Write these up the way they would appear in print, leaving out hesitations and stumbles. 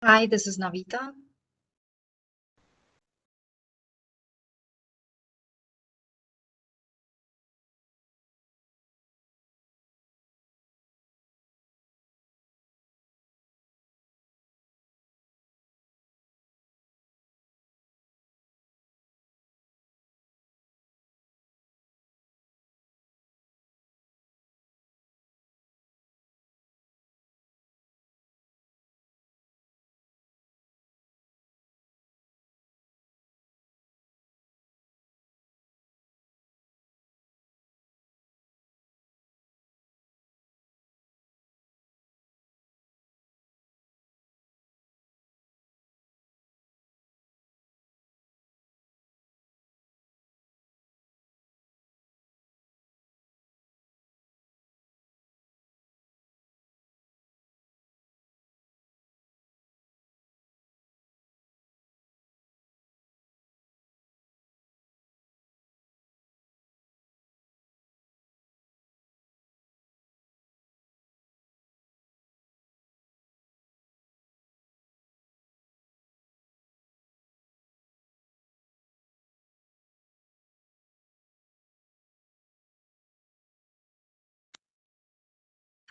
Hi, this is Navita.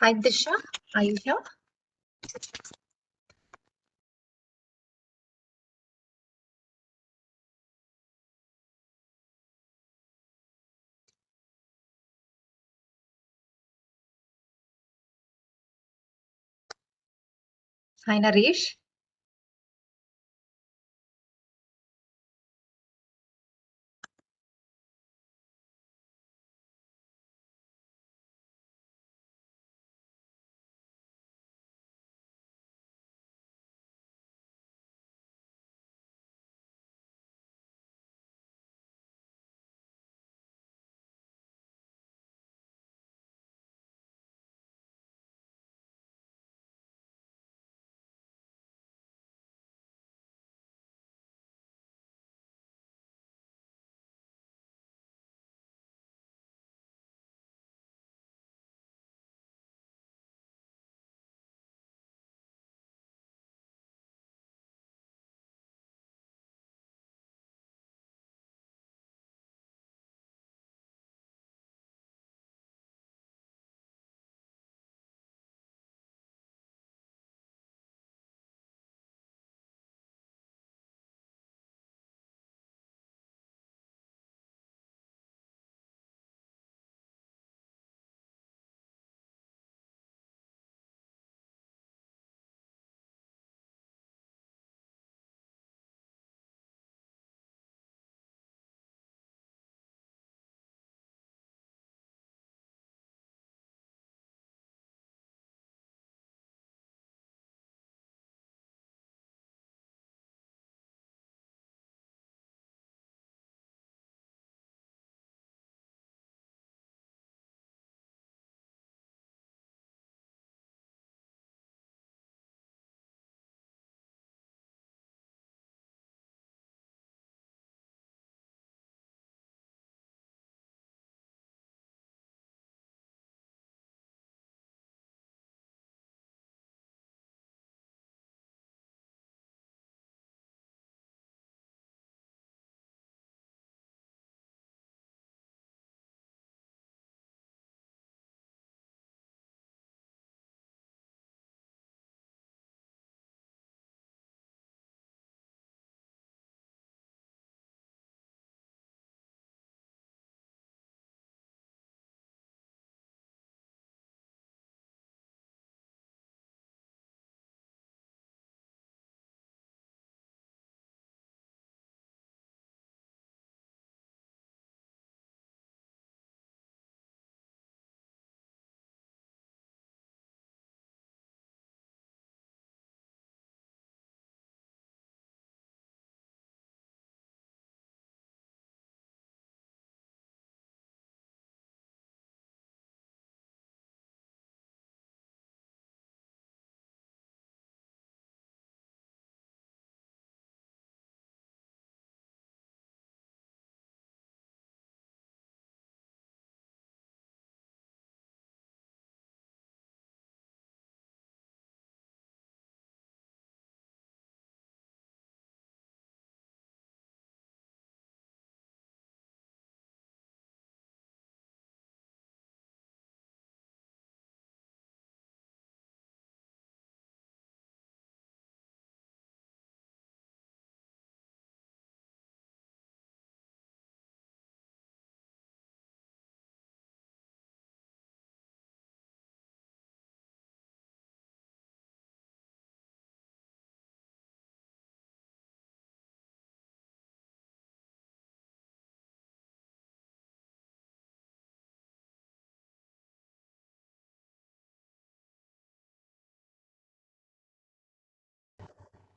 Hi, Disha. Are you here? Hi, Naresh.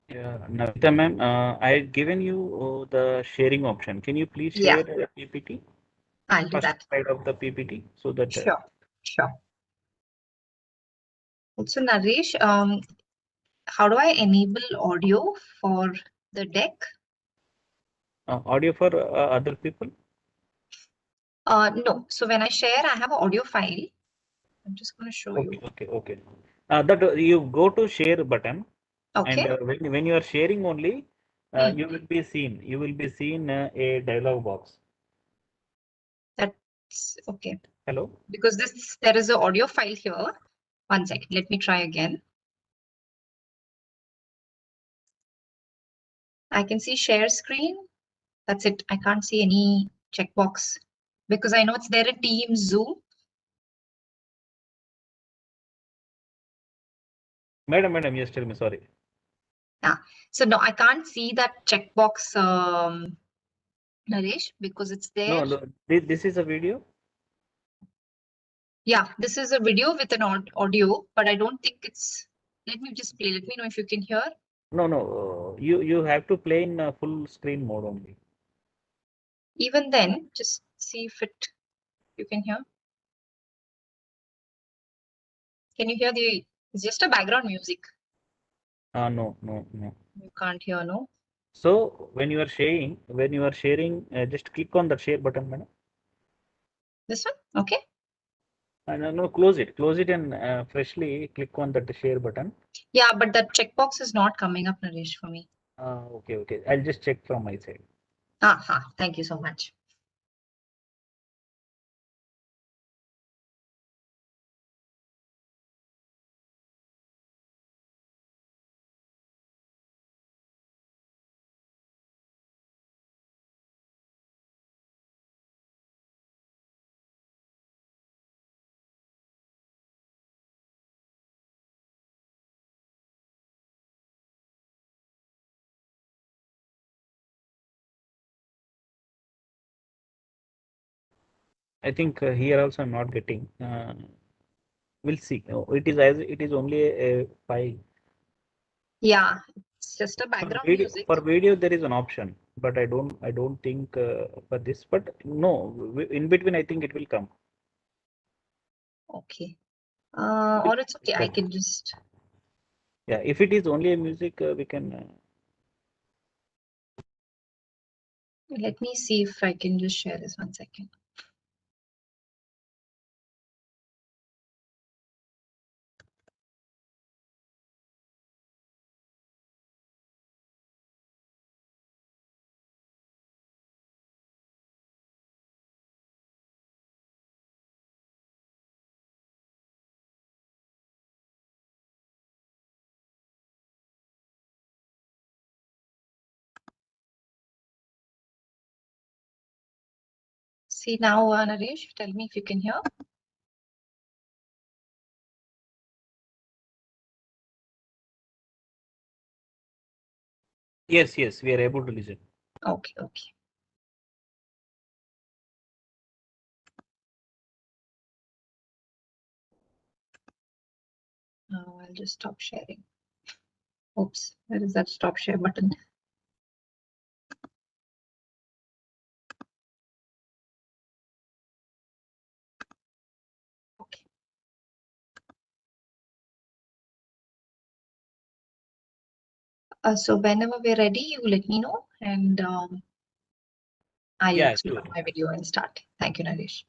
Yeah, Navita ma'am, I had given you the sharing option. Can you please Yeah, share the PPT, I'll do first that. slide of the PPT, so that Sure, sure. Also, Naresh, how do I enable audio for the deck? audio for other people. No. So when I share, I have an audio file. I'm just going to show Okay, you. okay, okay. That you go to share button, and Okay. when you are sharing only, Hmm. you will be seen a dialog box. That's okay. Hello. Because there is an audio file here. One second. Let me try again. I can see share screen. That's it. I can't see any checkbox because I know it's there in Teams, Zoom. Madam, yes, tell me. Sorry. Yeah. So no, I can't see that checkbox, Naresh, because it's there. No, no. This is a video. Yeah, this is a video with an audio, but I don't think it's. Let me just play. Let me know if you can hear. No, no. You have to play in full screen mode only. Even then, just see if you can hear. Can you hear the? It's just a background music. No, no, no. You can't hear, no? So when you are sharing, just click on the share button, madam. This one? Okay. No, no, close it, and freshly click on that share button. Yeah, but that checkbox is not coming up, Naresh, for me. Okay, okay. I'll just check from my side. Aha, thank you so much. I think here also I'm not getting. We'll see. It is as it is only a file. Yeah, it's just a background music. For video there is an option, but I don't think for this. But no, in between I think it will come. Okay. It Or it's okay. I will can come. just Yeah, if it is only a music, we can. let me see if I can just share this 1 second. See now, Naresh, tell me if you can hear. Yes, yes, we are able to listen. Okay, okay. Now I'll just stop sharing. Oops, where is that stop share button? Okay. So whenever we're ready, you let me know and I'll Yeah, switch sure. on my video and start. Thank you, Naresh.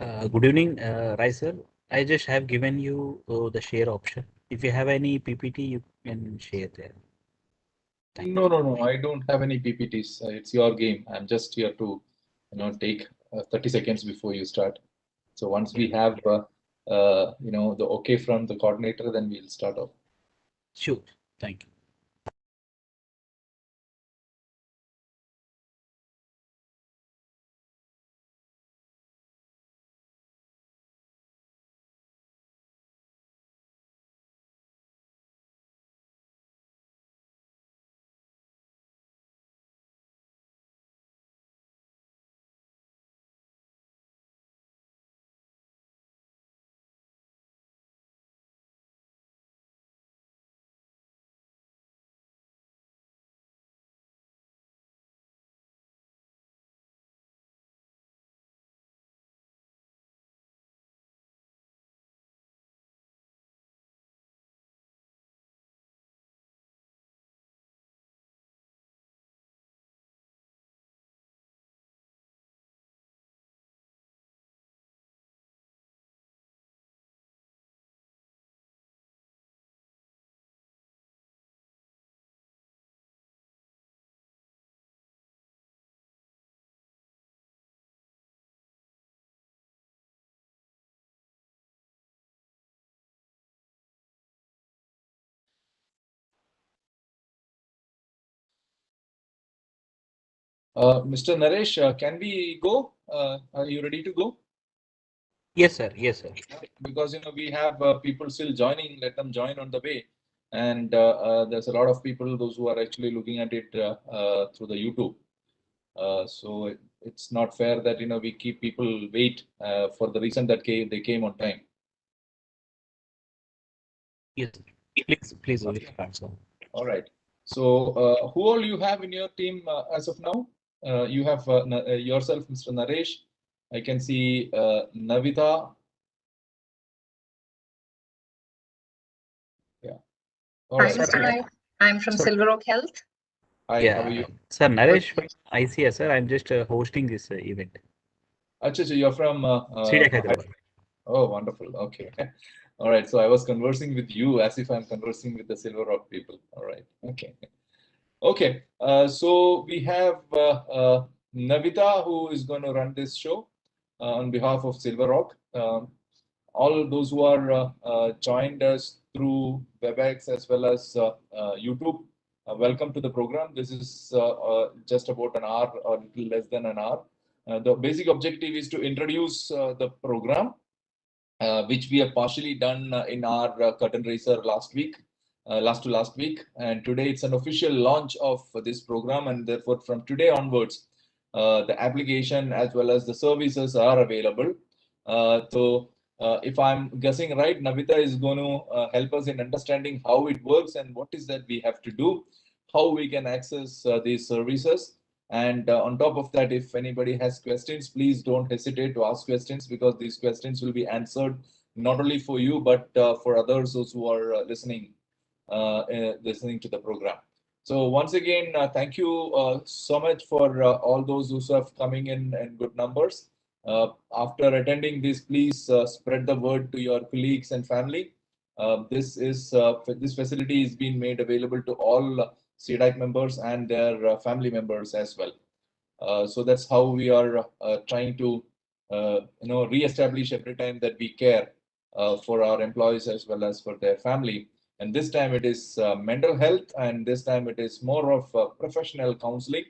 Good evening, Rai sir. I just have given you the share option. If you have any PPT, you can share there. Thank No, no, no. I don't have any PPTs. It's your game. I'm just here to, take 30 seconds before you start. So once we have, the okay from the coordinator, then we'll start off. Sure. Thank you. Mr. Naresh, can we go? Are you ready to go? Yes, sir. Yes, sir. Because we have people still joining. Let them join on the way. And there's a lot of people, those who are actually looking at it through the YouTube. So it's not fair that we keep people wait for the reason that they came on time. Yes, sir. Please, will start, sir. All right. So who all you have in your team as of now? You have yourself, Mr. Naresh. I can see Navita. Yeah. All Hi, right. Sir, Mr. Naik. I'm from sir, Silver Oak Health. Hi, how are yeah, you? sir, Naresh from ICS, sir. I'm just hosting this event. Acha, you're from CDAC Hyderabad. Oh, wonderful. Okay. All right. So I was conversing with you as if I'm conversing with the Silver Rock people. All right. Okay. Okay. So we have Navita, who is going to run this show on behalf of Silver Rock. All those who are joined us through WebEx as well as YouTube, welcome to the program. This is just about an hour or a little less than an hour. The basic objective is to introduce the program, which we have partially done in our curtain raiser last week, last week. And today it's an official launch of this program. And therefore, from today onwards, the application as well as the services are available. So if I'm guessing right, Navita is going to help us in understanding how it works and what is that we have to do, how we can access these services. And on top of that, if anybody has questions, please don't hesitate to ask questions, because these questions will be answered not only for you, but for others those who are listening to the program. So once again, thank you so much for all those who have coming in good numbers. After attending this, please spread the word to your colleagues and family. This facility is being made available to all CDAC members and their family members as well. So that's how we are trying to re-establish every time that we care for our employees as well as for their family. And this time it is mental health, and this time it is more of professional counseling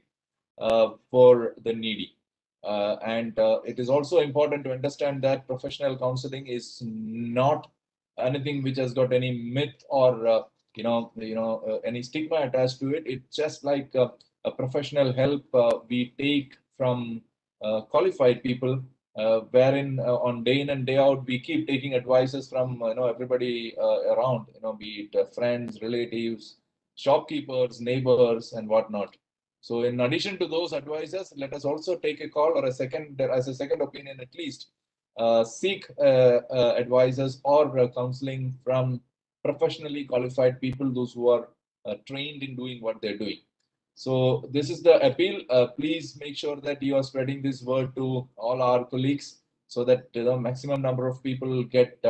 for the needy. And it is also important to understand that professional counseling is not anything which has got any myth or any stigma attached to it. It's just like a professional help we take from qualified people, wherein on day in and day out we keep taking advices from everybody around, be it friends, relatives, shopkeepers, neighbors, and whatnot. So in addition to those advisors, let us also take a call or as a second opinion at least, seek advisors or counseling from professionally qualified people, those who are trained in doing what they're doing. So this is the appeal. Please make sure that you are spreading this word to all our colleagues so that maximum number of people get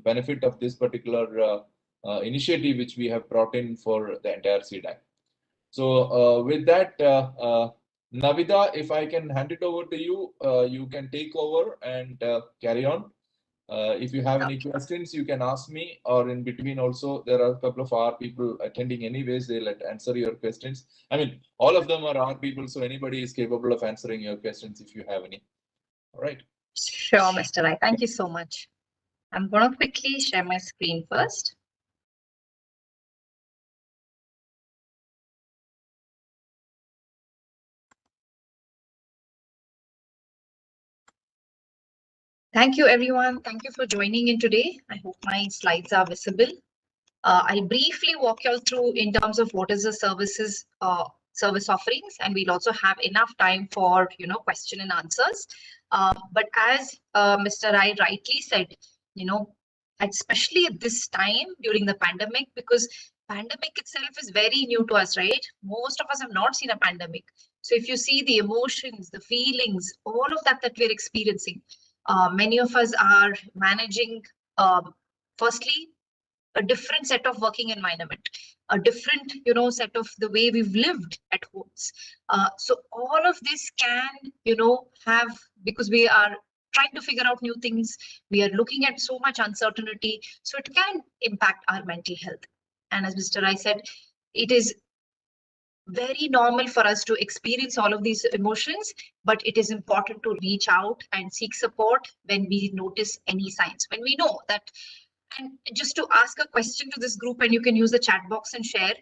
benefit of this particular initiative which we have brought in for the entire CDAC. So with that, Navida, if I can hand it over to you, you can take over and carry on. If you have any questions, you can ask me, or in between also, there are a couple of our people attending anyways, they'll answer your questions. I mean, all of them are our people, so anybody is capable of answering your questions if you have any. All right. Sure, Mr. Rai. Thank you so much. I'm going to quickly share my screen first. Thank you, everyone. Thank you for joining in today. I hope my slides are visible. I'll briefly walk you all through in terms of what is the services, service offerings, and we'll also have enough time for question and answers. But as Mr. Rai rightly said, especially at this time during the pandemic, because pandemic itself is very new to us, right? Most of us have not seen a pandemic. So if you see the emotions, the feelings, all of that we're experiencing, many of us are managing, firstly, a different set of working environment, a different set of the way we've lived at homes. So all of this can have, because we are trying to figure out new things, we are looking at so much uncertainty, so it can impact our mental health. And as Mr. Rai said, it is very normal for us to experience all of these emotions, but it is important to reach out and seek support when we notice any signs, when we know that. And just to ask a question to this group, and you can use the chat box and share,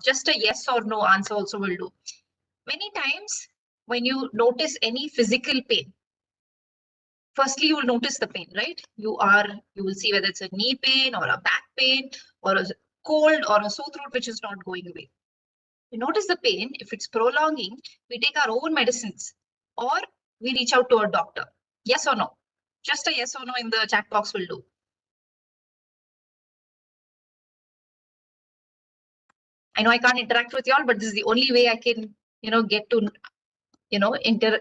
just a yes or no answer also will do. Many times when you notice any physical pain, firstly, you will notice the pain, right? You will see whether it's a knee pain or a back pain or a cold or a sore throat, which is not going away. You notice the pain. If it's prolonging, we take our own medicines or we reach out to a doctor. Yes or no? Just a yes or no in the chat box will do. I know I can't interact with y'all, but this is the only way I can, get to,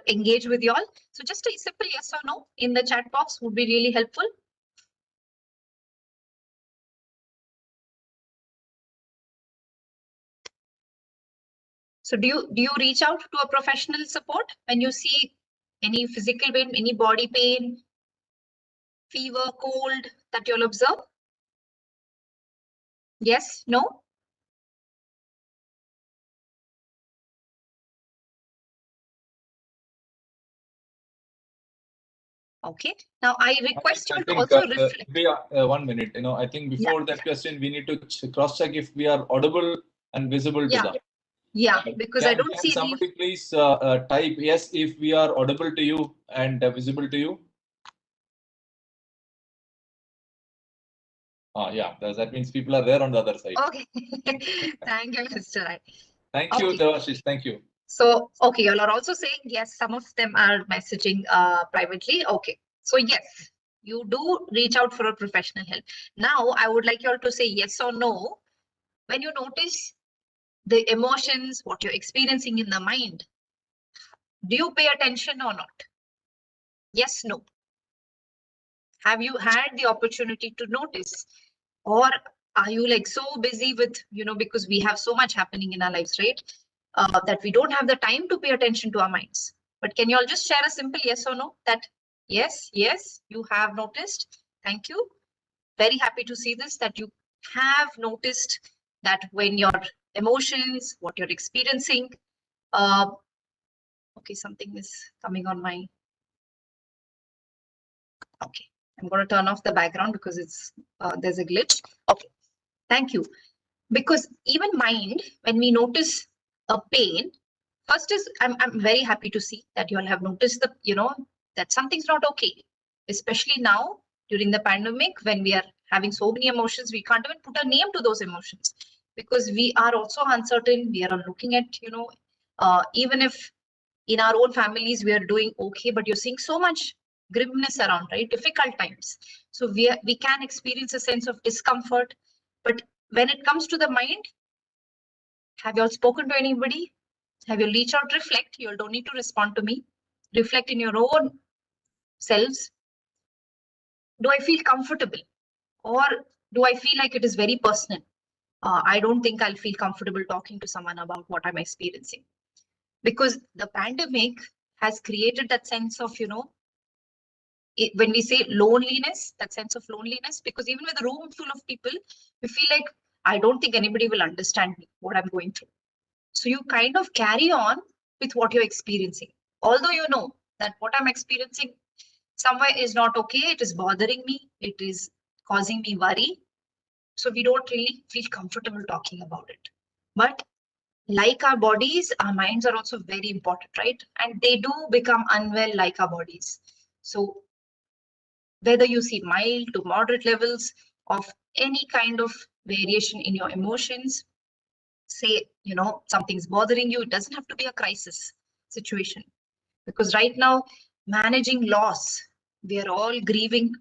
engage with y'all. So just a simple yes or no in the chat box would be really helpful. So do you reach out to a professional support when you see any physical pain, any body pain, fever, cold that you'll observe? Yes, no? Okay. Now I request you to also reflect. 1 minute. I think before that question, we need to cross check if we are audible and visible to them. Yeah, because I don't see somebody please type yes if we are audible to you and visible to you. Yeah, that means people are there on the other side. Okay. Thank you, Mr. Rai. Thank you, Devashish. Thank you. So, okay, you all are also saying yes, some of them are messaging privately. Okay. So yes, you do reach out for a professional help. Now, I would like you all to say yes or no. When you notice the emotions, what you're experiencing in the mind, do you pay attention or not? Yes, no. Have you had the opportunity to notice? Or are you like so busy with, because we have so much happening in our lives, right? That we don't have the time to pay attention to our minds. But can you all just share a simple yes or no that yes, you have noticed. Thank you. Very happy to see this, that you have noticed that when your emotions, what you're experiencing. Okay, something is coming on my. Okay, I'm going to turn off the background because it's there's a glitch. Okay, thank you. Because even mind, when we notice a pain, first is I'm very happy to see that you all have noticed that something's not okay, especially now during the pandemic when we are having so many emotions, we can't even put a name to those emotions because we are also uncertain. We are looking at even if in our own families we are doing okay, but you're seeing so much grimness around, right? Difficult times. So we can experience a sense of discomfort, but when it comes to the mind, have you all spoken to anybody? Have you reached out, reflect? You all don't need to respond to me. Reflect in your own selves? Do I feel comfortable, or do I feel like it is very personal? I don't think I'll feel comfortable talking to someone about what I'm experiencing, because the pandemic has created that sense of, when we say loneliness, that sense of loneliness, because even with a room full of people, we feel like, I don't think anybody will understand me, what I'm going through. So you kind of carry on with what you're experiencing, although you know that what I'm experiencing somewhere is not okay, it is bothering me, it is causing me worry. So we don't really feel comfortable talking about it. But like our bodies, our minds are also very important, right? And they do become unwell like our bodies. So whether you see mild to moderate levels of any kind of variation in your emotions, say, something's bothering you, it doesn't have to be a crisis situation. Because right now, managing loss, we are all grieving,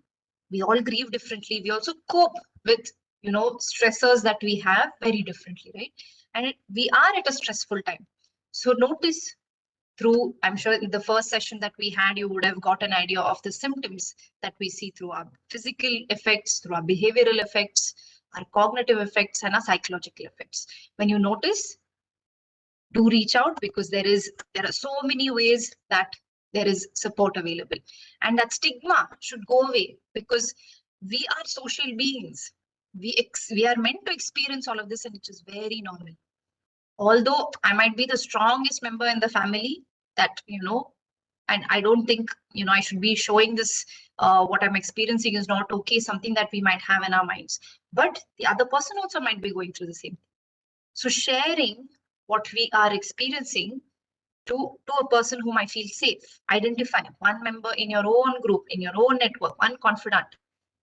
we all grieve differently. We also cope with, stressors that we have very differently, right? And we are at a stressful time. So notice through, I'm sure in the first session that we had, you would have got an idea of the symptoms that we see through our physical effects, through our behavioral effects, our cognitive effects, and our psychological effects. When you notice, do reach out, because there are so many ways that there is support available. And that stigma should go away, because we are social beings. We are meant to experience all of this, and it is very normal. Although I might be the strongest member in the family, that and I don't think I should be showing this, what I'm experiencing is not okay, something that we might have in our minds, but the other person also might be going through the same thing. So sharing what we are experiencing to a person whom I feel safe. Identify one member in your own group, in your own network, one confidant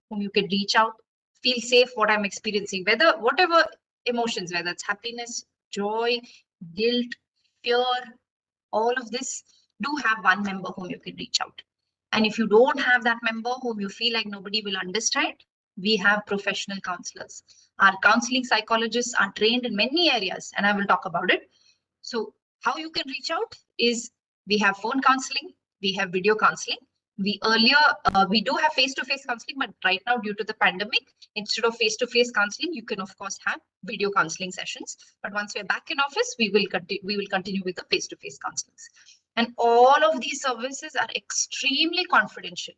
whom you can reach out, feel safe what I'm experiencing, whatever emotions, whether it's happiness, joy, guilt, fear, all of this, do have one member whom you can reach out. And if you don't have that member whom you feel like nobody will understand, we have professional counselors. Our counseling psychologists are trained in many areas, and I will talk about it. So how you can reach out is, we have phone counseling, we have video counseling. We do have face-to-face counseling, but right now, due to the pandemic, instead of face-to-face counseling, you can of course have video counseling sessions. But once we're back in office, we will continue with the face-to-face counselings. And all of these services are extremely confidential.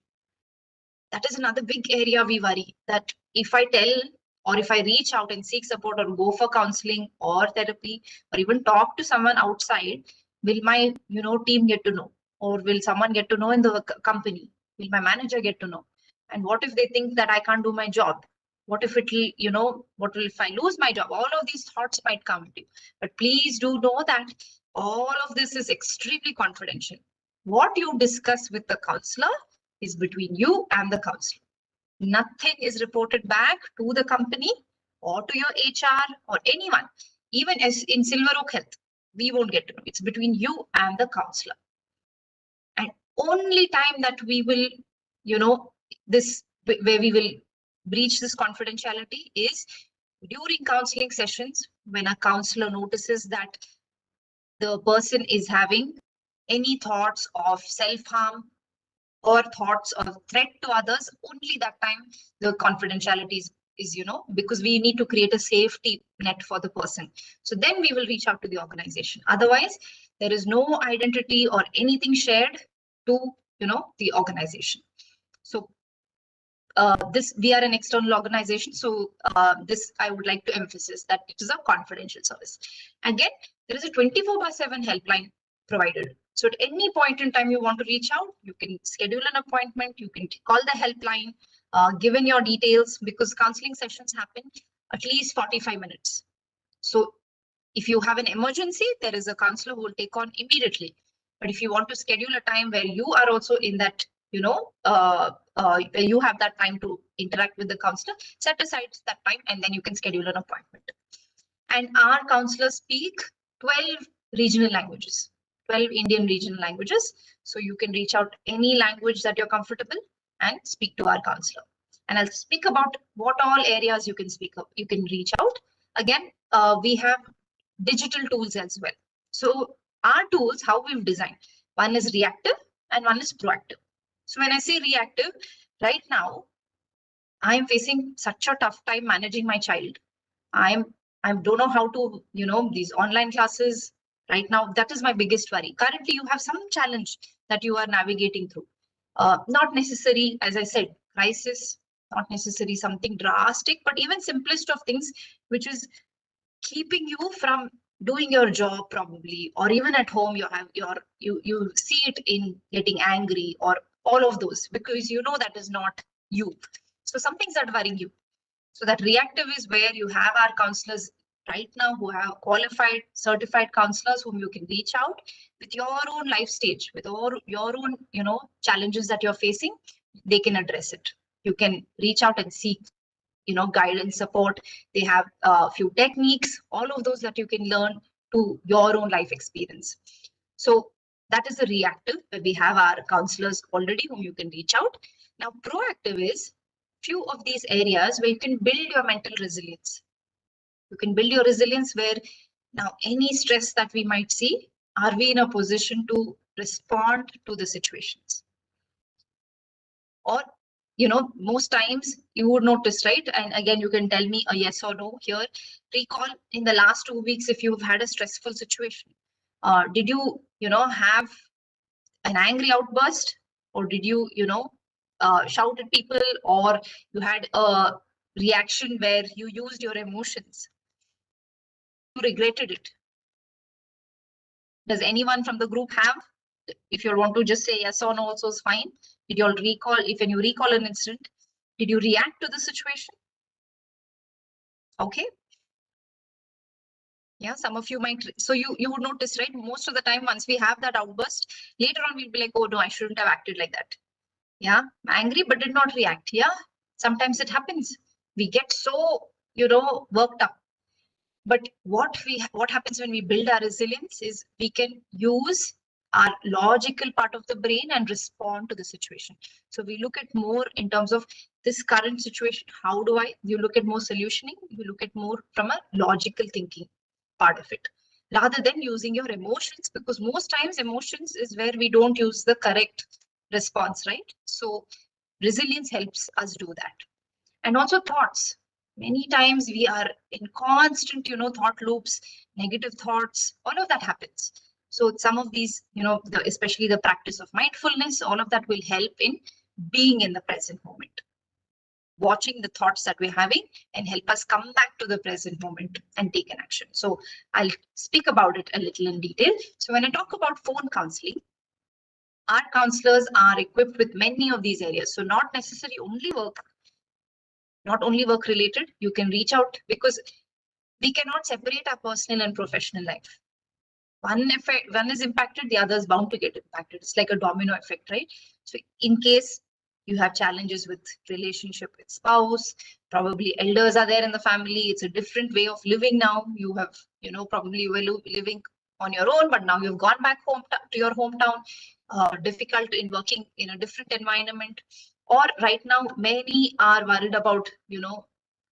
That is another big area we worry, that if I tell, or if I reach out and seek support, or go for counseling or therapy, or even talk to someone outside, will my team get to know, or will someone get to know in the company? Will my manager get to know? And what if they think that I can't do my job? What if if I lose my job? All of these thoughts might come to you. But please do know that all of this is extremely confidential. What you discuss with the counselor is between you and the counselor. Nothing is reported back to the company or to your HR or anyone. Even as in Silver Oak Health, we won't get to know. It's between you and the counselor. And only time that we will, where we will breach this confidentiality is during counseling sessions, when a counselor notices that the person is having any thoughts of self-harm or thoughts of threat to others. Only that time the confidentiality is because we need to create a safety net for the person. So then we will reach out to the organization. Otherwise, there is no identity or anything shared to the organization. So we are an external organization. So this I would like to emphasize that it is a confidential service. Again, there is a 24/7 helpline provided. So at any point in time you want to reach out, you can schedule an appointment, you can call the helpline, given your details, because counseling sessions happen at least 45 minutes. So if you have an emergency, there is a counselor who will take on immediately. But if you want to schedule a time where you are also in that, where you have that time to interact with the counselor, set aside that time and then you can schedule an appointment. And our counselors speak 12 regional languages, 12 Indian regional languages. So you can reach out any language that you're comfortable and speak to our counselor. And I'll speak about what all areas you can speak up, you can reach out. Again, we have digital tools as well. So our tools, how we've designed, one is reactive and one is proactive. So when I say reactive, right now, I am facing such a tough time managing my child. I don't know how to, these online classes right now, that is my biggest worry. Currently, you have some challenge that you are navigating through. Not necessary, as I said, crisis, not necessary something drastic, but even simplest of things, which is keeping you from doing your job probably, or even at home you see it in getting angry or all of those, because you know that is not you. So some things are worrying you. So that reactive is where you have our counselors right now who have qualified, certified counselors whom you can reach out with your own life stage, with your own, challenges that you're facing. They can address it. You can reach out and seek, guidance, support. They have a few techniques, all of those that you can learn to your own life experience. So that is the reactive, where we have our counselors already whom you can reach out. Now, proactive is few of these areas where you can build your mental resilience. You can build your resilience where now any stress that we might see, are we in a position to respond to the situations? Or, most times you would notice, right? And again, you can tell me a yes or no here. Recall in the last 2 weeks, if you've had a stressful situation, did you, have an angry outburst, or did you, shout at people, or you had a reaction where you used your emotions? You regretted it. Does anyone from the group have? If you want to just say yes or no, also is fine. Did you all recall, if when you recall an incident, did you react to the situation? Okay. Yeah, some of you might. So you would notice, right? Most of the time, once we have that outburst, later on we'll be like, oh no, I shouldn't have acted like that. Yeah, angry but did not react. Yeah, sometimes it happens. We get so, worked up. But what happens when we build our resilience is we can use our logical part of the brain and respond to the situation. So we look at more in terms of this current situation. How do you look at more solutioning? You look at more from a logical thinking part of it, rather than using your emotions, because most times emotions is where we don't use the correct response, right? So resilience helps us do that. And also thoughts. Many times we are in constant, thought loops, negative thoughts, all of that happens. So some of these, especially the practice of mindfulness, all of that will help in being in the present moment, watching the thoughts that we're having, and help us come back to the present moment and take an action. So I'll speak about it a little in detail. So when I talk about phone counseling, our counselors are equipped with many of these areas. So not necessarily not only work related, you can reach out, because we cannot separate our personal and professional life. One is impacted, the other is bound to get impacted. It's like a domino effect, right? So in case you have challenges with relationship with spouse, probably elders are there in the family, it's a different way of living now. You have, probably you were living on your own, but now you've gone back home to your hometown, difficult in working in a different environment. Or right now, many are worried about,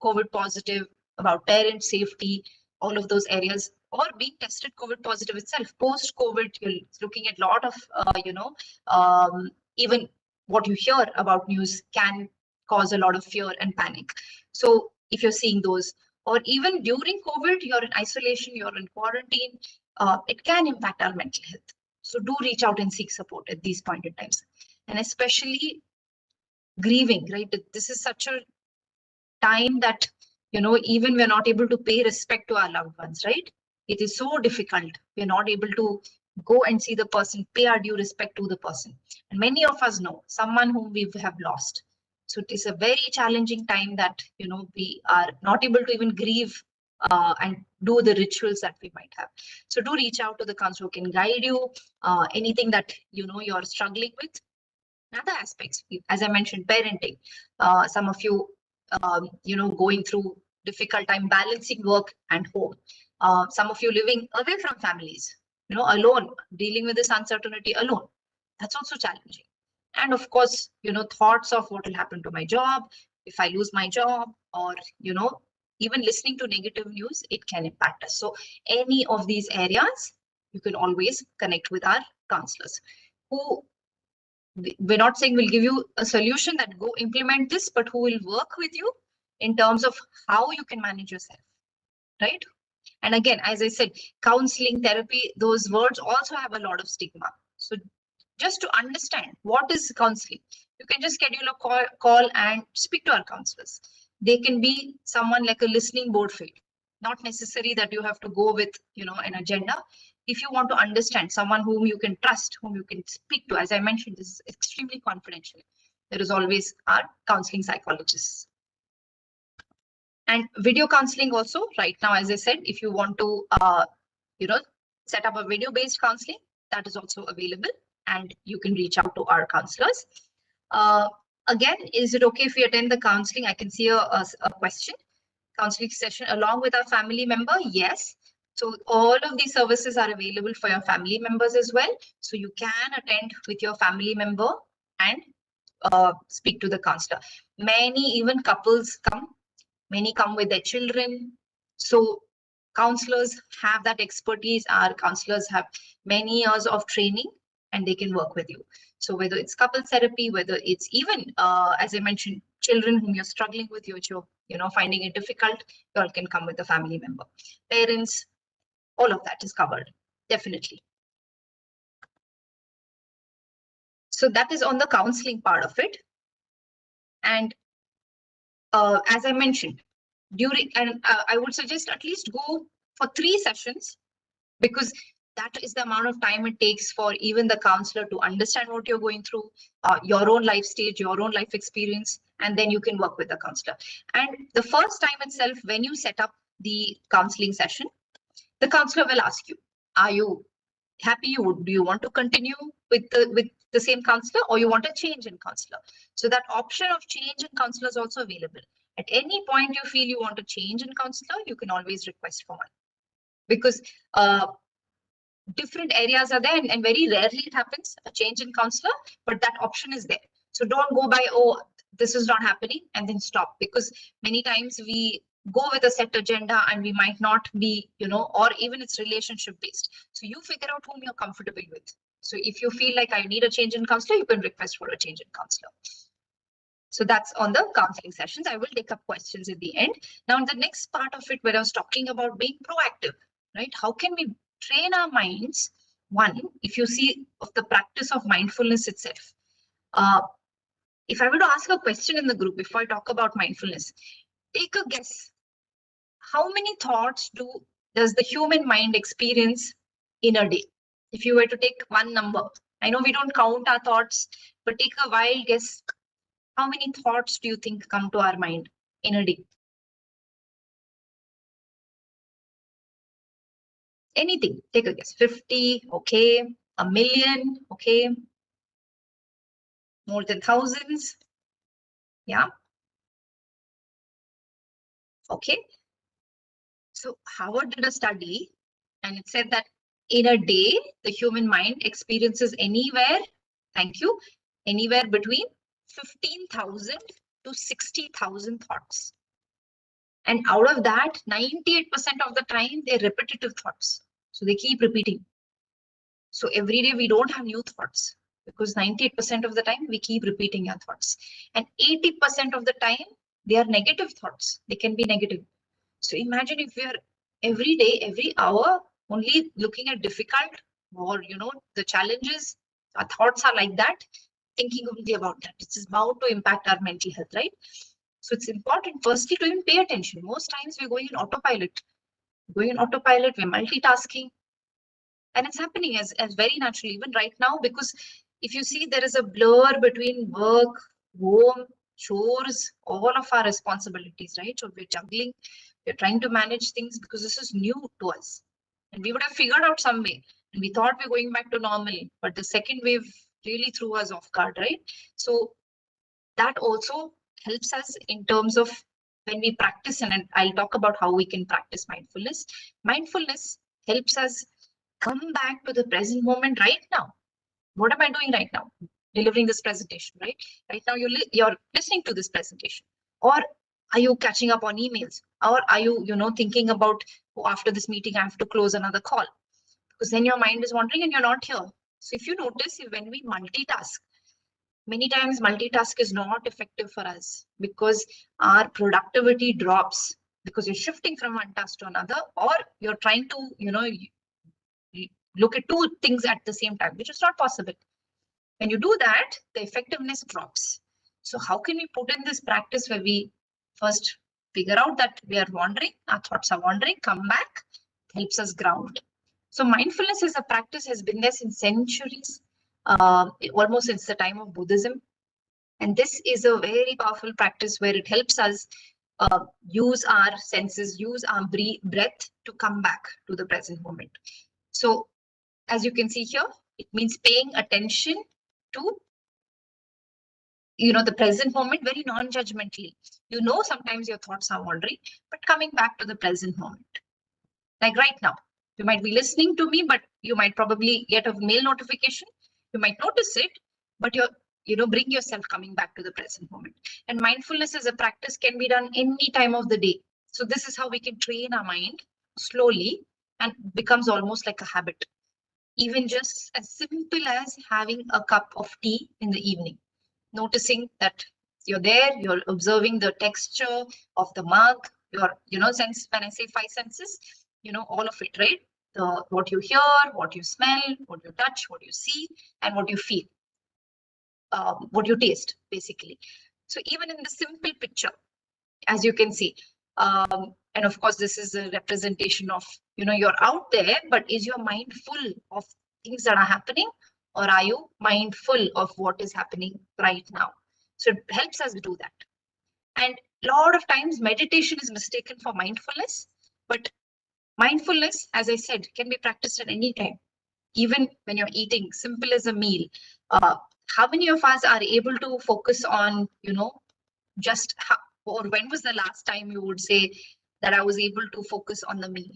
COVID positive, about parent safety, all of those areas, or being tested COVID positive itself. Post COVID, you're looking at a lot of, even what you hear about news can cause a lot of fear and panic. So if you're seeing those, or even during COVID, you're in isolation, you're in quarantine, it can impact our mental health. So do reach out and seek support at these point in times. And especially grieving, right? This is such a time that, even we're not able to pay respect to our loved ones, right? It is so difficult. We're not able to go and see the person, pay our due respect to the person. And many of us know someone whom we have lost. So it is a very challenging time that, we are not able to even grieve and do the rituals that we might have. So do reach out to the counselor who can guide you, anything that, you're struggling with. Other aspects, as I mentioned, parenting. Some of you, going through difficult time balancing work and home. Some of you living away from families, alone, dealing with this uncertainty alone. That's also challenging. And of course, thoughts of what will happen to my job, if I lose my job, or, even listening to negative news, it can impact us. So any of these areas, you can always connect with our counselors who We're not saying we'll give you a solution that go implement this, but who will work with you in terms of how you can manage yourself, right? And again, as I said, counseling, therapy, those words also have a lot of stigma. So just to understand what is counseling, you can just schedule a call and speak to our counselors. They can be someone like a listening board for you. Not necessary that you have to go with, an agenda. If you want to understand someone whom you can trust, whom you can speak to, as I mentioned, this is extremely confidential. There is always our counseling psychologists. And video counseling also, right now, as I said, if you want to, set up a video-based counseling, that is also available, and you can reach out to our counselors. Again, is it okay if we attend the counseling? I can see a question. Counseling session along with our family member? Yes. So all of these services are available for your family members as well. So you can attend with your family member and speak to the counselor. Many even couples come. Many come with their children. So counselors have that expertise. Our counselors have many years of training and they can work with you. So whether it's couple therapy, whether it's even, as I mentioned, children whom you're struggling with, you're finding it difficult, you all can come with a family member. Parents, all of that is covered, definitely. So that is on the counseling part of it. And as I mentioned, I would suggest at least go for 3 sessions, because that is the amount of time it takes for even the counselor to understand what you're going through, your own life stage, your own life experience, and then you can work with the counselor. And the first time itself, when you set up the counseling session, the counselor will ask you, are you happy? Do you want to continue with the same counselor, or you want a change in counselor? So that option of change in counselor is also available. At any point you feel you want a change in counselor, you can always request for one, because different areas are there, and very rarely it happens, a change in counselor, but that option is there. So don't go by, oh, this is not happening, and then stop, because many times we go with a set agenda and we might not be, or even it's relationship based. So you figure out whom you're comfortable with. So if you feel like I need a change in counselor, you can request for a change in counselor. So that's on the counseling sessions. I will take up questions at the end. Now, the next part of it, where I was talking about being proactive, right? How can we train our minds? One, if you see of the practice of mindfulness itself, if I were to ask a question in the group before I talk about mindfulness, take a guess. How many thoughts does the human mind experience in a day? If you were to take one number, I know we don't count our thoughts, but take a wild guess. How many thoughts do you think come to our mind in a day? Anything, take a guess. 50, okay. 1,000,000, okay. More than thousands, yeah. Okay. So Harvard did a study, and it said that in a day, the human mind experiences anywhere, thank you, anywhere between 15,000 to 60,000 thoughts. And out of that, 98% of the time, they're repetitive thoughts. So they keep repeating. So every day we don't have new thoughts, because 98% of the time we keep repeating our thoughts. And 80% of the time, they are negative thoughts. They can be negative. So imagine if we are every day, every hour, only looking at difficult or, the challenges, our thoughts are like that, thinking only about that. This is bound to impact our mental health, right? So it's important, firstly, to even pay attention. Most times we're going in autopilot. We're multitasking. And it's happening as very natural, even right now, because if you see, there is a blur between work, home, chores, all of our responsibilities, right? So we're juggling, we're trying to manage things because this is new to us. And we would have figured out some way. And we thought we're going back to normal, but the second wave really threw us off guard, right? So that also helps us in terms of when we practice, and I'll talk about how we can practice mindfulness. Mindfulness helps us come back to the present moment right now. What am I doing right now? Delivering this presentation, right? Right now you're listening to this presentation. Or are you catching up on emails? Or are you, thinking about, oh, after this meeting, I have to close another call? Because then your mind is wandering and you're not here. So if you notice, when we multitask, many times multitask is not effective for us because our productivity drops because you're shifting from one task to another, or you're trying to, look at two things at the same time, which is not possible. When you do that, the effectiveness drops. So how can we put in this practice where we first figure out that we are wandering, our thoughts are wandering, come back, helps us ground. So mindfulness as a practice has been there since centuries, almost since the time of Buddhism. And this is a very powerful practice where it helps us use our senses, use our breath to come back to the present moment. So as you can see here, it means paying attention to the present moment very non-judgmentally. Sometimes your thoughts are wandering, but coming back to the present moment. Like right now, you might be listening to me, but you might probably get a mail notification. You might notice it, but bring yourself coming back to the present moment. And mindfulness as a practice can be done any time of the day. So this is how we can train our mind slowly and becomes almost like a habit. Even just as simple as having a cup of tea in the evening, noticing that you're there, you're observing the texture of the mug, your sense. When I say five senses, all of it, right? What you hear, what you smell, what you touch, what you see, and what you feel, what you taste, basically. So even in the simple picture, as you can see, and of course, this is a representation of, you're out there, but is your mind full of things that are happening, or are you mindful of what is happening right now? So it helps us do that. And a lot of times meditation is mistaken for mindfulness, but mindfulness, as I said, can be practiced at any time, even when you're eating, simple as a meal. How many of us are able to focus on, just how, or when was the last time you would say that I was able to focus on the meal?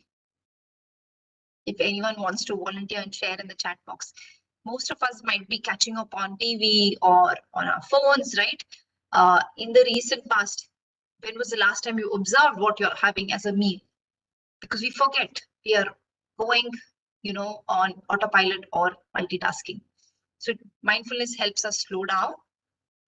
If anyone wants to volunteer and share in the chat box. Most of us might be catching up on TV or on our phones, right? In the recent past, when was the last time you observed what you're having as a meal? Because we forget, we are going, on autopilot or multitasking. So mindfulness helps us slow down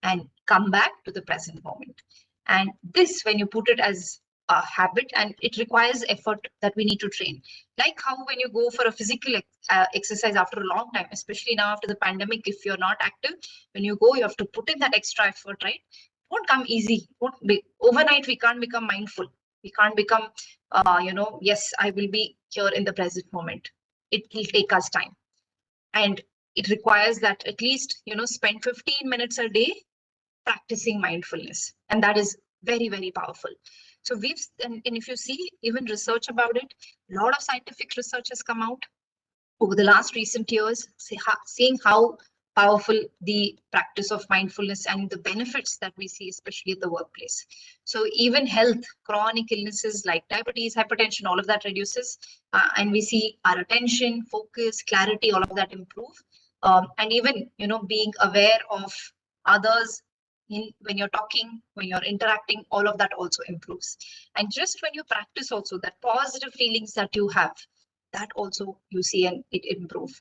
and come back to the present moment. And this, when you put it as a habit, and it requires effort that we need to train. Like how when you go for a physical exercise after a long time, especially now after the pandemic, if you're not active, when you go, you have to put in that extra effort, right? It won't come easy. It won't be overnight. We can't become mindful. We can't become, yes, I will be here in the present moment. It will take us time. And it requires that at least, spend 15 minutes a day practicing mindfulness. And that is very, very powerful. So and if you see even research about it, a lot of scientific research has come out over the last recent years, seeing how powerful the practice of mindfulness and the benefits that we see, especially at the workplace. So even health, chronic illnesses like diabetes, hypertension, all of that reduces. And we see our attention, focus, clarity, all of that improve. And even, being aware of others when you're talking, when you're interacting, all of that also improves. And just when you practice also, that positive feelings that you have, that also you see and it improve,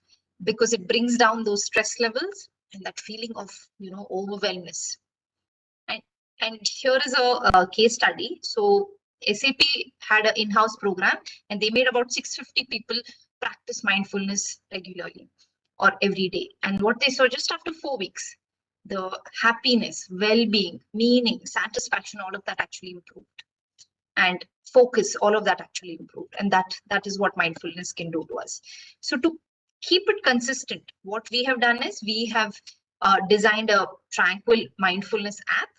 because it brings down those stress levels and that feeling of, overwhelmness. And here is a case study. So SAP had an in-house program, and they made about 650 people practice mindfulness regularly or every day. And what they saw just after 4 weeks, the happiness, well-being, meaning, satisfaction, all of that actually improved. And focus, all of that actually improved. And that is what mindfulness can do to us. So to keep it consistent, what we have done is we have designed a Tranquil mindfulness app.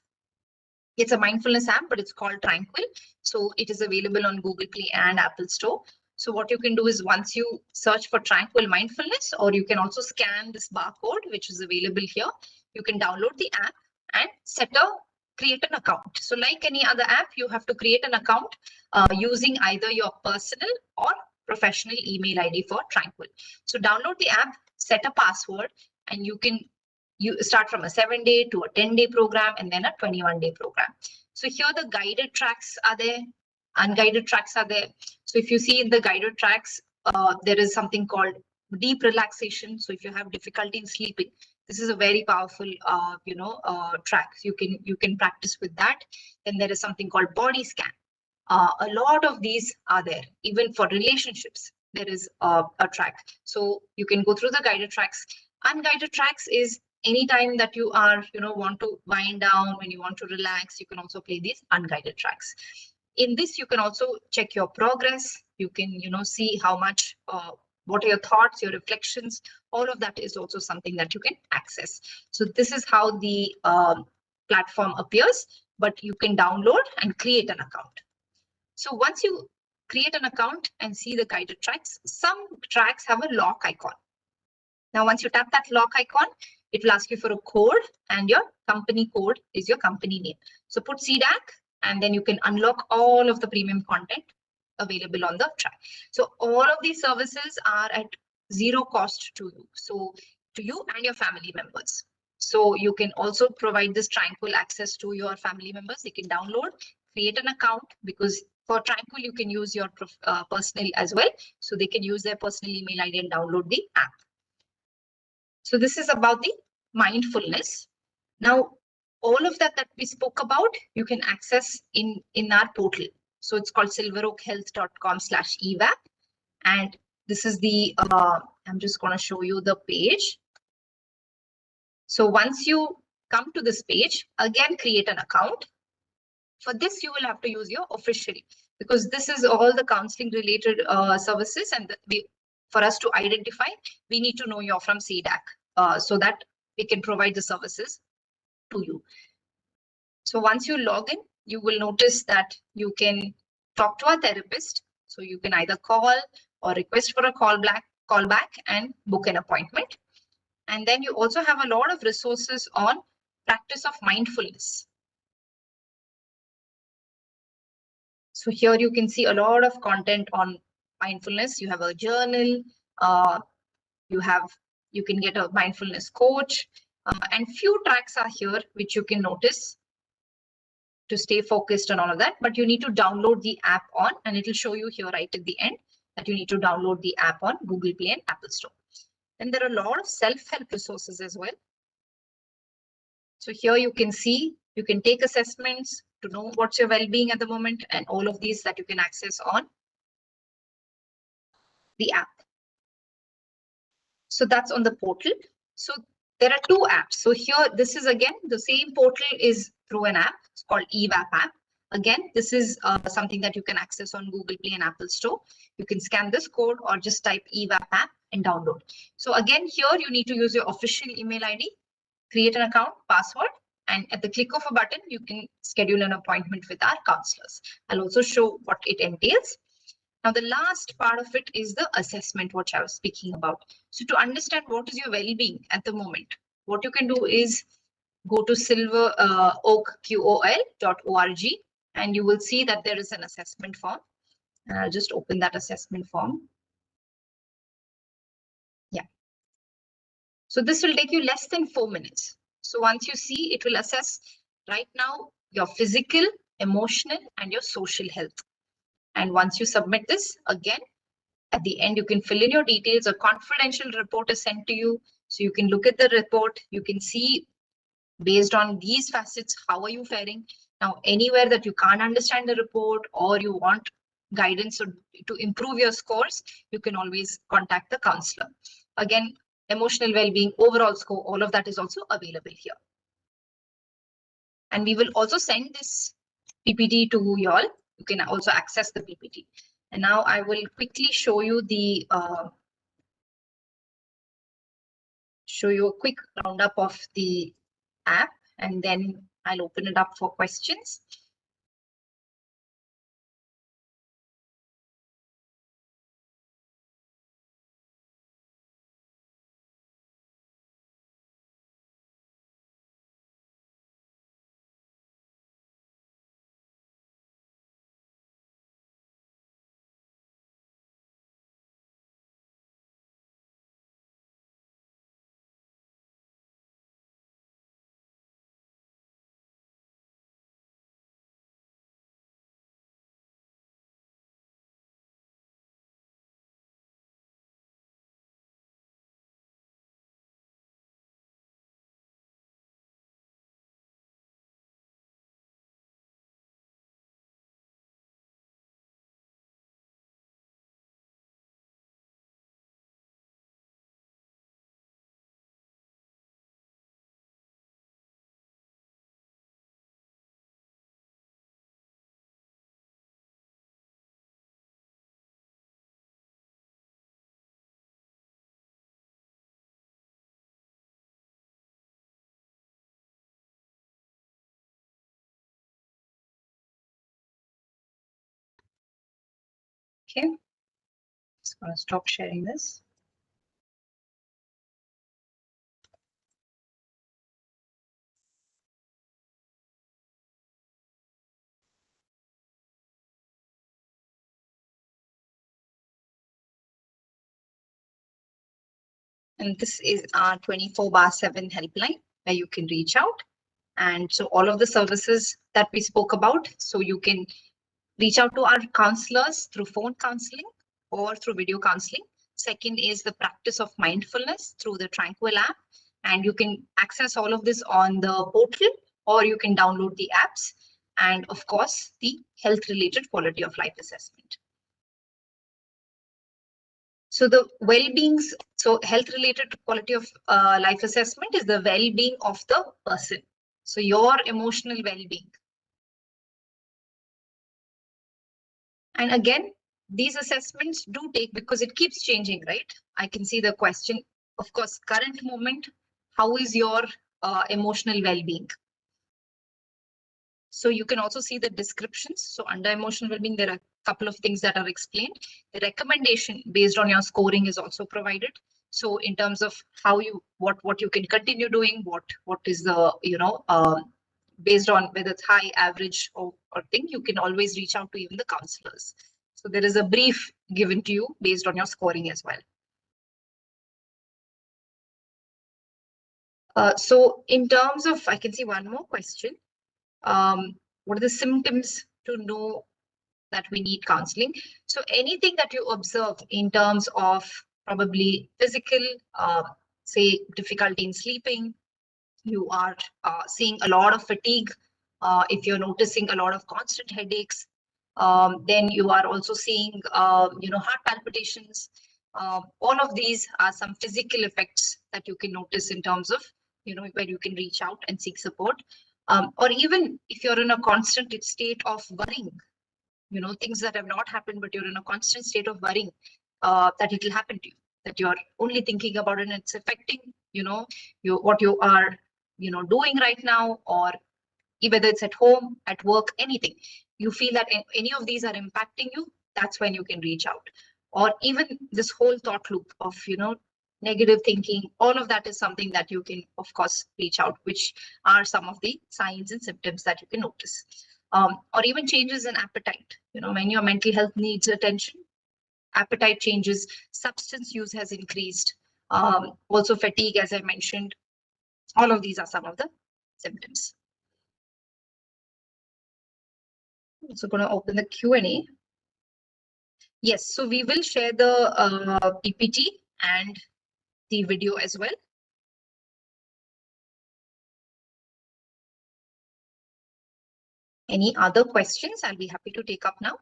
It's a mindfulness app, but it's called Tranquil. So it is available on Google Play and Apple Store. So what you can do is once you search for Tranquil mindfulness, or you can also scan this barcode, which is available here. You can download the app and create an account. So like any other app, you have to create an account using either your personal or professional email ID for Tranquil. So download the app, set a password, and you start from a 7-day to a 10-day program, and then a 21-day program. So here the guided tracks are there, unguided tracks are there. So if you see in the guided tracks, there is something called deep relaxation. So if you have difficulty in sleeping, This is a very powerful, track. You can practice with that. Then there is something called body scan. A lot of these are there. Even for relationships, there is a track. So you can go through the guided tracks. Unguided tracks is anytime that you are, want to wind down, when you want to relax, you can also play these unguided tracks. In this, you can also check your progress. You can, see how much, what are your thoughts, your reflections. All of that is also something that you can access. So this is how the platform appears, but you can download and create an account. So once you create an account and see the guided tracks, some tracks have a lock icon. Now, once you tap that lock icon, it will ask you for a code, and your company code is your company name. So put CDAC, and then you can unlock all of the premium content available on the track. So all of these services are at zero cost to you. So to you and your family members. So you can also provide this Tranquil access to your family members. They can download, create an account, because for Tranquil, you can use your personal as well. So they can use their personal email ID and download the app. So this is about the mindfulness. Now, all of that we spoke about, you can access in our portal. So it's called silveroakhealth.com/evap. And this is the, I'm just going to show you the page. So once you come to this page, again, create an account. For this, you will have to use your official, because this is all the counseling related services. And for us to identify, we need to know you're from CDAC so that we can provide the services to you. So once you log in, you will notice that you can talk to a therapist. So you can either call or request for a call back and book an appointment. And then you also have a lot of resources on practice of mindfulness. So here you can see a lot of content on mindfulness. You have a journal, you can get a mindfulness coach, and few tracks are here which you can notice to stay focused on all of that. But you need to download the app and it will show you here right at the end that you need to download the app on Google Play and Apple Store. Then there are a lot of self-help resources as well. So here you can see, you can take assessments to know what's your well-being at the moment, and all of these that you can access on the app. So that's on the portal. So there are two apps. So here, this is again, the same portal is through an app. It's called EVAP app. Again, this is something that you can access on Google Play and Apple Store. You can scan this code or just type EVAP app and download. So again, here you need to use your official email ID, create an account, password, and at the click of a button, you can schedule an appointment with our counselors. I'll also show what it entails. Now, the last part of it is the assessment, which I was speaking about. So to understand what is your well-being at the moment, what you can do is go to silveroakqol.org, and you will see that there is an assessment form. And I'll just open that assessment form. Yeah. So this will take you less than 4 minutes. So once you see, it will assess right now your physical, emotional, and your social health. And once you submit this, again, at the end, you can fill in your details. A confidential report is sent to you. So you can look at the report. You can see based on these facets, how are you faring? Now, anywhere that you can't understand the report or you want guidance to improve your scores, you can always contact the counselor. Again, emotional well-being, overall score, all of that is also available here. And we will also send this PPT to you all. You can also access the PPT. And now I will quickly show you the a quick roundup of the app, and then I'll open it up for questions. Okay. Just gonna stop sharing this. And this is our 24/7 helpline where you can reach out. And so all of the services that we spoke about, so you can reach out to our counselors through phone counseling or through video counseling. Second is the practice of mindfulness through the Tranquil app. And you can access all of this on the portal, or you can download the apps. And of course, the health-related quality of life assessment. So the well-beings, so health-related quality of life assessment is the well-being of the person. So your emotional well-being. And again, these assessments do take, because it keeps changing, right? I can see the question, of course, current moment, how is your emotional well-being? So you can also see the descriptions. So under emotional well-being, there are a couple of things that are explained. The recommendation based on your scoring is also provided. So in terms of how you, what you can continue doing, what is the, based on whether it's high, average, or thing, you can always reach out to even the counselors. So there is a brief given to you based on your scoring as well. So in terms of, I can see one more question. What are the symptoms to know that we need counseling? So anything that you observe in terms of probably physical, say difficulty in sleeping, you are seeing a lot of fatigue, if you're noticing a lot of constant headaches, then you are also seeing, heart palpitations. All of these are some physical effects that you can notice in terms of, where you can reach out and seek support. Or even if you're in a constant state of worrying, things that have not happened, but you're in a constant state of worrying that it will happen to you, that you're only thinking about it and it's affecting, what you are, doing right now, or whether it's at home, at work, anything. You feel that any of these are impacting you, that's when you can reach out. Or even this whole thought loop of, negative thinking, all of that is something that you can, of course, reach out, which are some of the signs and symptoms that you can notice. Or even changes in appetite. When your mental health needs attention, appetite changes, substance use has increased, also fatigue, as I mentioned. All of these are some of the symptoms. So going to open the Q&A. Yes, so we will share the PPT and the video as well. Any other questions? I'll be happy to take up now.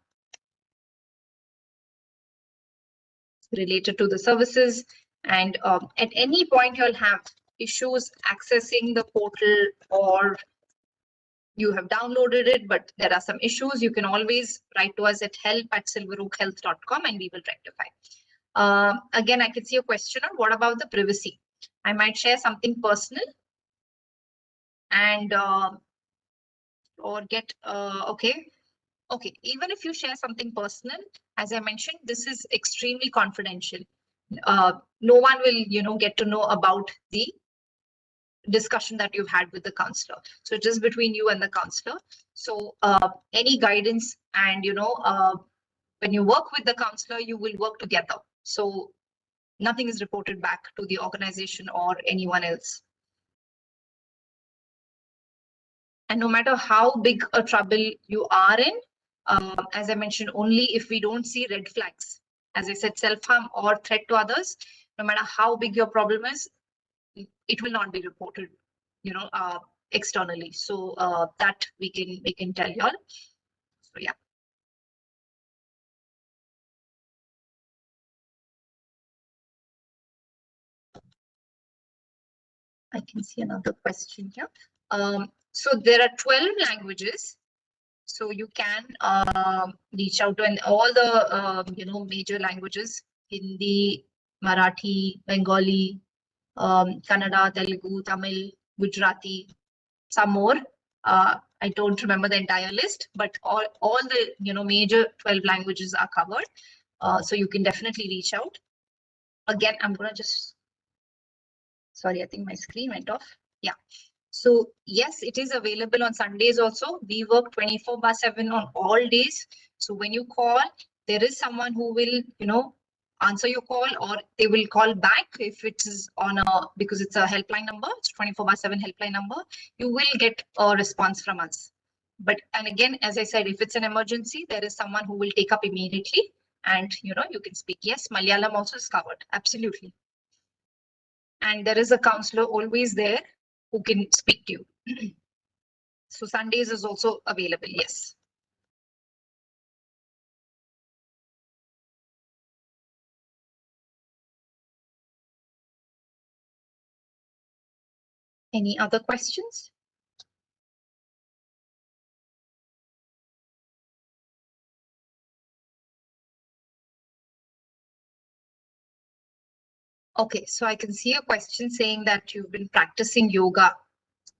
Related to the services, and at any point you'll have issues accessing the portal, or you have downloaded it, but there are some issues, you can always write to us at help@silveroakhealth.com and we will rectify. Again, I can see a question on what about the privacy. I might share something personal and or get okay. Even if you share something personal, as I mentioned, this is extremely confidential. No one will, get to know about the discussion that you've had with the counselor. So just between you and the counselor. So any guidance and, when you work with the counselor, you will work together. So nothing is reported back to the organization or anyone else. And no matter how big a trouble you are in, as I mentioned, only if we don't see red flags, as I said, self-harm or threat to others, no matter how big your problem is, it will not be reported, externally. So that we can tell you all. So yeah. I can see another question here. So there are 12 languages. So you can reach out to all the major languages: Hindi, Marathi, Bengali, Kannada, Telugu, Tamil, Gujarati, some more. I don't remember the entire list, but all the major 12 languages are covered. So you can definitely reach out. Again, I'm gonna just, sorry, I think my screen went off. Yeah. So yes, it is available on Sundays also. We work 24/7 on all days. So when you call, there is someone who will, answer your call, or they will call back if it is on because it's a helpline number, it's 24/7 helpline number. You will get a response from us. But, and again, as I said, if it's an emergency, there is someone who will take up immediately, and you can speak. Yes, Malayalam also is covered. Absolutely. And there is a counselor always there who can speak to you. So Sundays is also available. Yes. Any other questions? Okay, so I can see a question saying that you've been practicing yoga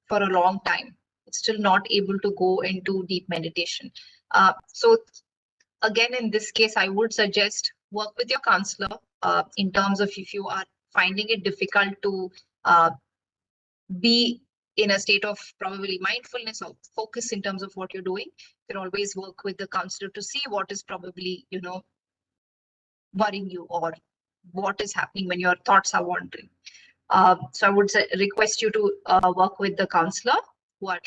for a long time, still not able to go into deep meditation. So again, in this case, I would suggest work with your counselor in terms of if you are finding it difficult to be in a state of probably mindfulness or focus in terms of what you're doing. You can always work with the counselor to see what is probably, worrying you, or what is happening when your thoughts are wandering. So I would request you to work with the counselor who are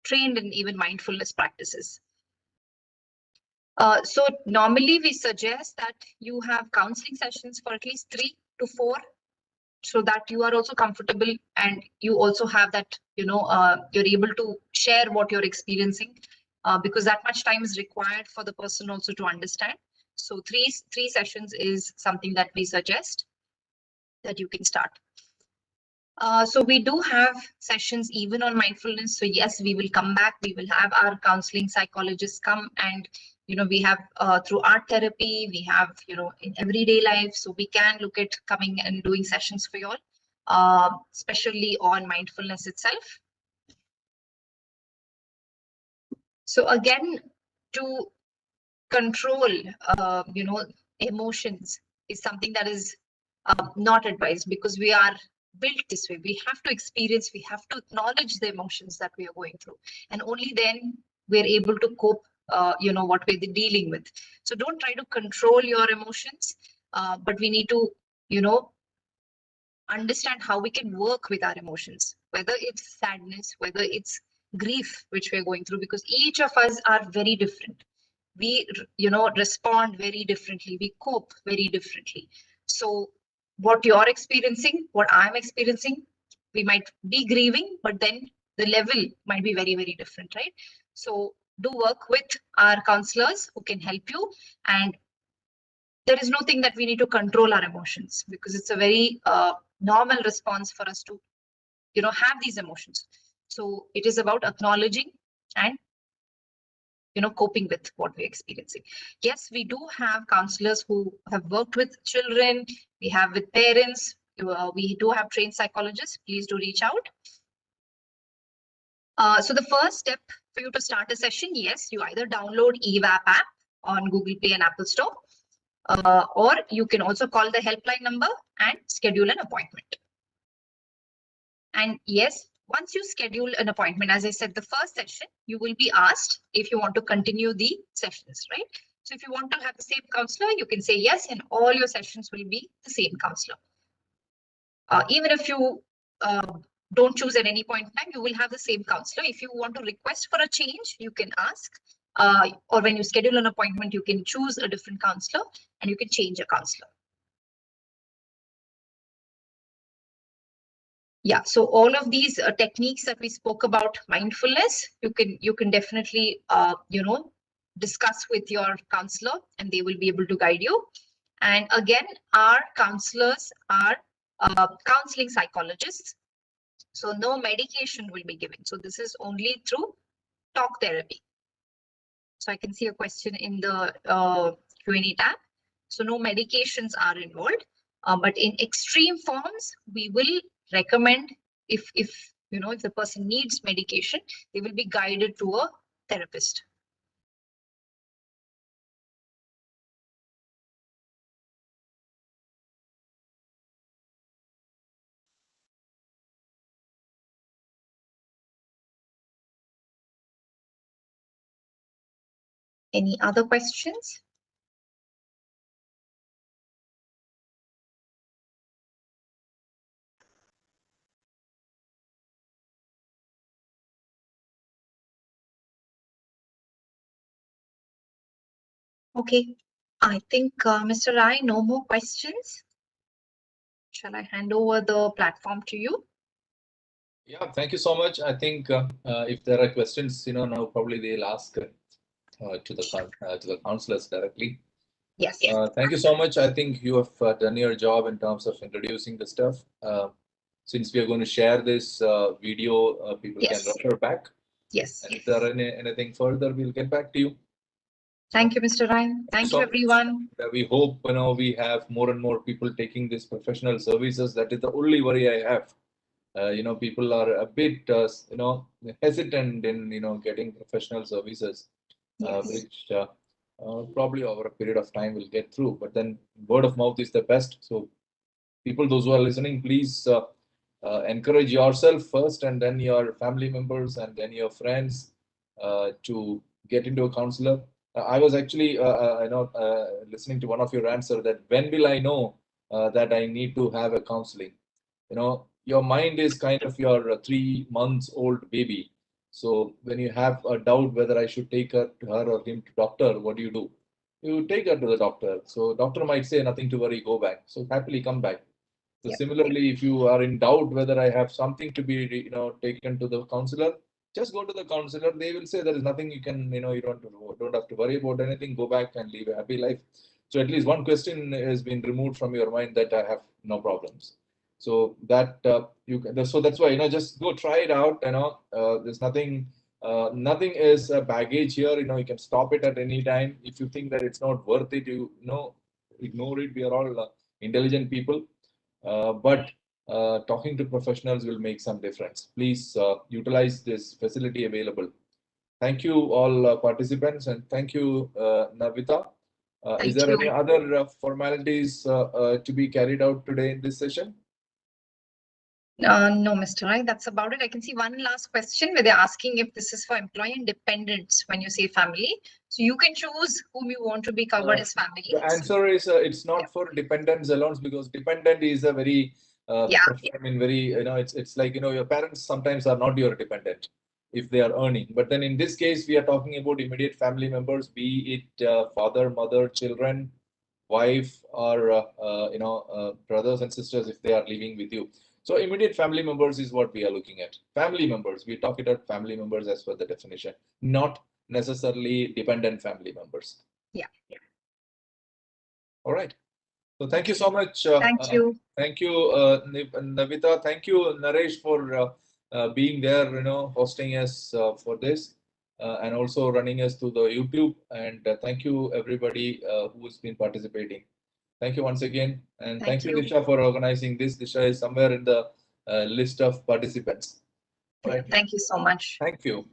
trained in even mindfulness practices. So normally we suggest that you have counseling sessions for at least 3 to 4, so that you are also comfortable and you also have that, you're able to share what you're experiencing, because that much time is required for the person also to understand. So three sessions is something that we suggest that you can start. So we do have sessions even on mindfulness. So yes, we will come back. We will have our counseling psychologists come, and we have through art therapy, we have in everyday life. So we can look at coming and doing sessions for you all, especially on mindfulness itself. So again, to control, emotions is something that is not advised, because we are built this way. We have to experience, we have to acknowledge the emotions that we are going through, and only then we're able to cope, what we're dealing with. So don't try to control your emotions, but we need to, understand how we can work with our emotions, whether it's sadness, whether it's grief, which we're going through, because each of us are very different. We respond very differently, we cope very differently. So what you're experiencing, what I'm experiencing, we might be grieving, but then the level might be very, very different, right? So do work with our counselors who can help you, and there is no thing that we need to control our emotions, because it's a very normal response for us to have these emotions. So it is about acknowledging and coping with what we're experiencing. Yes, we do have counselors who have worked with children, we have with parents, we do have trained psychologists. Please do reach out. So the first step for you to start a session, yes, you either download EVAP app on Google Play and Apple Store, or you can also call the helpline number and schedule an appointment. And yes, once you schedule an appointment, as I said, the first session, you will be asked if you want to continue the sessions, right? So if you want to have the same counselor, you can say yes, and all your sessions will be the same counselor. Even if you don't choose at any point in time, you will have the same counselor. If you want to request for a change, you can ask, or when you schedule an appointment, you can choose a different counselor and you can change a counselor. Yeah, so all of these techniques that we spoke about, mindfulness, you can definitely discuss with your counselor, and they will be able to guide you. And again, our counselors are counseling psychologists, so no medication will be given. So this is only through talk therapy. So I can see a question in the Q&A tab. So no medications are involved, but in extreme forms, we will recommend, if the person needs medication, they will be guided to a therapist. Any other questions? Okay, I think Mr. Rai, no more questions. Shall I hand over the platform to you? Yeah, thank you so much. I think if there are questions, now probably they'll ask to the counselors directly. Yes. Thank you so much. I think you have done your job in terms of introducing the stuff. Since we are going to share this video, people Yes. can refer back. Yes. And if there are anything further, we'll get back to you. Thank you, Mr. Ryan. Thank you, everyone. We hope we have more and more people taking these professional services. That is the only worry I have. People are a bit hesitant in getting professional services, Yes. which probably over a period of time will get through. But then word of mouth is the best. So people, those who are listening, please encourage yourself first, and then your family members, and then your friends to get into a counselor. I was actually listening to one of your answer that when will I know that I need to have a counseling? Your mind is kind of your 3 months old baby. So when you have a doubt whether I should take her or him to doctor, what do? You take her to the doctor. So doctor might say nothing to worry, go back. So happily come back. So Yep. similarly, if you are in doubt whether I have something to be taken to the counselor, just go to the counselor. They will say there is nothing you can you don't have to worry about anything. Go back and live a happy life. So at least one question has been removed from your mind that I have no problems. So that you can, so that's why just go try it out. There's nothing. Nothing is a baggage here. You can stop it at any time. If you think that it's not worth it, ignore it. We are all intelligent people. But talking to professionals will make some difference. Please utilize this facility available. Thank you all participants, and thank you Navita. Is there any other formalities to be carried out today in this session? No, Mr. Rai, that's about it. I can see one last question where they're asking if this is for employee and dependents when you say family. So you can choose whom you want to be covered as family. The answer is it's not for dependents alone, because dependent is a very, very, it's like, your parents sometimes are not your dependent if they are earning. But then in this case, we are talking about immediate family members, be it father, mother, children, wife, or, brothers and sisters if they are living with you. So immediate family members is what we are looking at. Family members, we talk about family members as per the definition, not necessarily dependent family members. Yeah. All right. So thank you so much. Thank you. Thank you, Navita. Thank you, Naresh, for being there, hosting us for this and also running us through the YouTube. And thank you, everybody who's been participating. Thank you once again. And thank you, Disha, for organizing this. Disha is somewhere in the list of participants. All right. Thank you so much. Thank you.